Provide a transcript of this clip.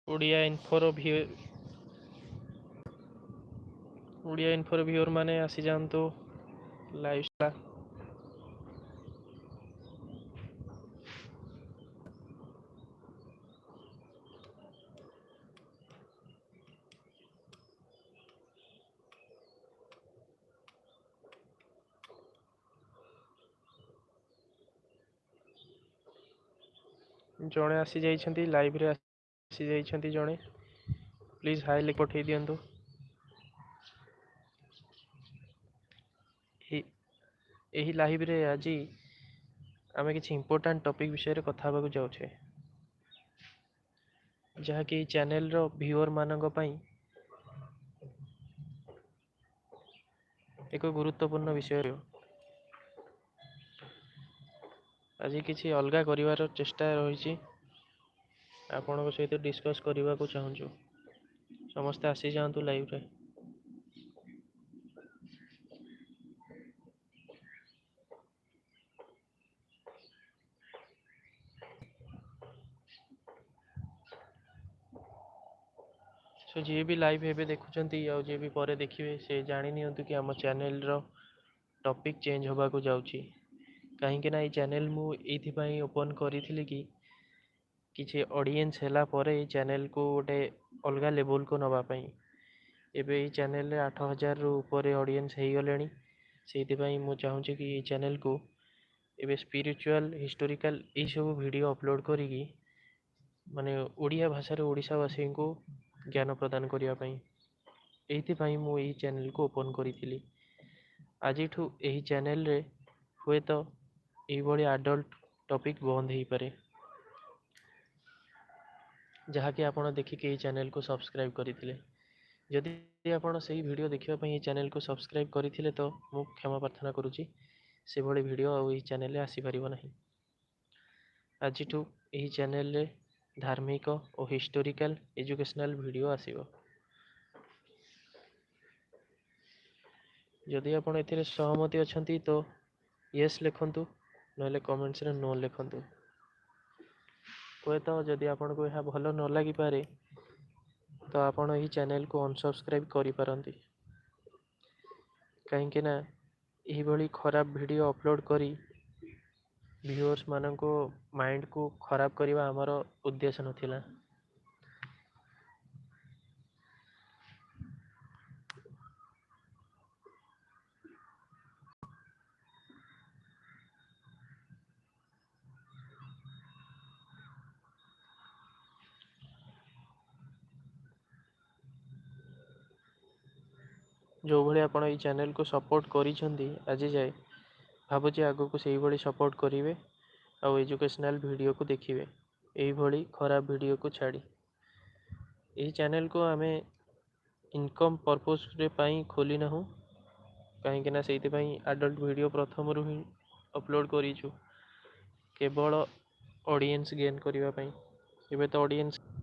ଓଡ଼ିଆ ଇନଫୋର ଭିଓର ମାନେ ଆସିଯାଆନ୍ତୁ ଲାଇଭ୍। ଜଣେ ଆସିଯାଇଛନ୍ତି, ଲାଇଭ୍ରେ ଆସିଯାଇଛନ୍ତି ଜଣେ, ପ୍ଲିଜ୍ ହାଇ ଲେଖି ପଠାଇ ଦିଅନ୍ତୁ। ଏହି ଲାଇଭ୍ରେ ଆଜି ଆମେ କିଛି ଇମ୍ପୋର୍ଟାଣ୍ଟ ଟପିକ୍ ବିଷୟରେ କଥା ହେବାକୁ ଯାଉଛେ, ଯାହାକି ଚ୍ୟାନେଲର ଭିଉଅର୍ ମାନଙ୍କ ପାଇଁ ଏକ ଗୁରୁତ୍ୱପୂର୍ଣ୍ଣ ବିଷୟ। ଆଜି କିଛି ଅଲଗା କରିବାର ଚେଷ୍ଟା ରହିଛି, ଆପଣଙ୍କ ସହିତ ଡିସ୍କସ୍ କରିବାକୁ ଚାହୁଁଛୁ। ସମସ୍ତେ ଆସିଯାଆନ୍ତୁ ଲାଇଭ୍ରେ। ସो ଯିଏ ବି ଲାଇଭ୍ ଏବେ ଦେଖୁଛନ୍ତି ଆଉ ଯିଏ ବି ପରେ ଦେଖିବେ, ସେ ଜାଣି ନିଅନ୍ତୁ କି ଆମ ଚ୍ୟାନେଲର ଟପିକ୍ ଚେଞ୍ଜ ହେବାକୁ ଯାଉଛି। କାହିଁକି ନା ଏଇ ଚ୍ୟାନେଲ ମୁଁ ଏଇଥିପାଇଁ ଓପନ୍ କରିଥିଲି କି କିଛି ଅଡ଼ିଏନ୍ସ ହେଲା ପରେ ଏଇ ଚ୍ୟାନେଲକୁ ଗୋଟେ ଅଲଗା ଲେବୁଲକୁ ନେବା ପାଇଁ। ଏବେ ଏଇ ଚ୍ୟାନେଲରେ 8000ରୁ ଉପରେ ଅଡ଼ିଏନ୍ସ ହେଇଗଲେଣି। ସେଇଥିପାଇଁ ମୁଁ ଚାହୁଁଛି କି ଏଇ ଚ୍ୟାନେଲକୁ ଏବେ ସ୍ପିରିଚୁଆଲ୍, ହିଷ୍ଟୋରିକାଲ ଏଇସବୁ ଭିଡ଼ିଓ ଅପଲୋଡ଼ କରିକି ମାନେ ଓଡ଼ିଆ ଭାଷାରେ ଓଡ଼ିଶାବାସୀଙ୍କୁ ଜ୍ଞାନ ପ୍ରଦାନ କରିବା ପାଇଁ। ଏଇଥିପାଇଁ ମୁଁ ଏହି ଚ୍ୟାନେଲକୁ ଓପନ୍ କରିଥିଲି। ଆଜିଠୁ ଏହି ଚ୍ୟାନେଲରେ ହୁଏତ ଏଇଭଳି ଆଡଲ୍ଟ ଟପିକ୍ ବନ୍ଦ ହେଇପାରେ, ଯାହାକି ଆପଣ ଦେଖିକି ଏହି ଚ୍ୟାନେଲକୁ ସବସ୍କ୍ରାଇବ୍ କରିଥିଲେ। ଯଦି ଆପଣ ସେହି ଭିଡ଼ିଓ ଦେଖିବା ପାଇଁ ଏହି ଚ୍ୟାନେଲକୁ ସବସ୍କ୍ରାଇବ୍ କରିଥିଲେ ତ ମୁଁ କ୍ଷମା ପ୍ରାର୍ଥନା କରୁଛି, ସେଭଳି ଭିଡ଼ିଓ ଆଉ ଏହି ଚ୍ୟାନେଲରେ ଆସିପାରିବ ନାହିଁ। ଆଜିଠୁ ଏହି ଚ୍ୟାନେଲରେ ଧାର୍ମିକ ଓ ହିଷ୍ଟୋରିକାଲ ଏଜୁକେସନାଲ ଭିଡ଼ିଓ ଆସିବ। ଯଦି ଆପଣ ଏଥିରେ ସହମତି ଅଛନ୍ତି ତ ୟେସ୍ ଲେଖନ୍ତୁ, ନହେଲେ କମେଣ୍ଟସରେ ନୋ ଲେଖନ୍ତୁ। ହୁଏତ ଯଦି ଆପଣଙ୍କୁ ଏହା ଭଲ ନ ଲାଗିପାରେ ତ ଆପଣ ଏହି ଚ୍ୟାନେଲକୁ ଅନସବସ୍କ୍ରାଇବ୍ କରିପାରନ୍ତି। କାହିଁକି ନା ଏହିଭଳି ଖରାପ ଭିଡ଼ିଓ ଅପଲୋଡ଼ କରି ଭିଉଅର୍ସ ମାନଙ୍କୁ ମାଇଣ୍ଡକୁ ଖରାପ କରିବା ଆମର ଉଦ୍ଦେଶ୍ୟ ନଥିଲା। ଯେଉଁଭଳି ଆପଣ ଏଇ ଚ୍ୟାନେଲକୁ ସପୋର୍ଟ କରିଛନ୍ତି ଆଜି ଯାଏ, ଭାବୁଛି ଆଗକୁ ସେଇଭଳି ସପୋର୍ଟ କରିବେ ଆଉ ଏଜୁକେସନାଲ ଭିଡ଼ିଓକୁ ଦେଖିବେ, ଏଇଭଳି ଖରାପ ଭିଡ଼ିଓକୁ ଛାଡ଼ି। ଏହି ଚ୍ୟାନେଲକୁ ଆମେ ଇନକମ୍ ପର୍ପୋଜରେ ପାଇଁ ଖୋଲି ନାହୁଁ, କାହିଁକିନା ସେଇଥିପାଇଁ ଆଡଲ୍ଟ ଭିଡ଼ିଓ ପ୍ରଥମରୁ ହିଁ ଅପଲୋଡ଼ କରିଛୁ, କେବଳ ଅଡ଼ିଏନ୍ସ ଗେନ୍ କରିବା ପାଇଁ। ଏବେ ତ ଅଡ଼ିଏନ୍ସ